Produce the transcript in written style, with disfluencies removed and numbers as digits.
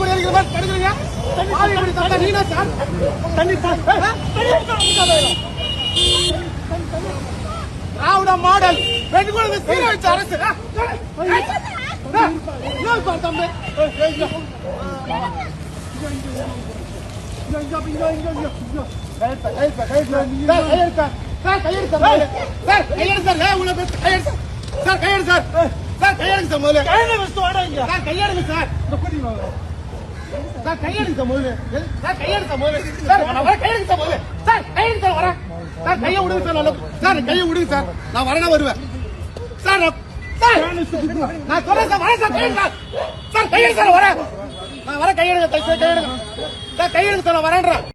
குடியிருக்கிற தடுக்கிறீங்க. நீனா சார் தண்ணி திராவிட மாடல் பெண்களுக்கு சீர வச்ச அரசு. தம்பி கையை விடுங்க சார், கையை விடுங்க சார், நான் வரணும் வருவேன் சார். நான் சொல்றேன் சார், வரேன் சார், கையெழுங்க சார், கையெழுங்க சார், வரேன் நான் வரேன், கையெழுங்க சார், கையெழுங்க சார், நான் வரேன்றேன்.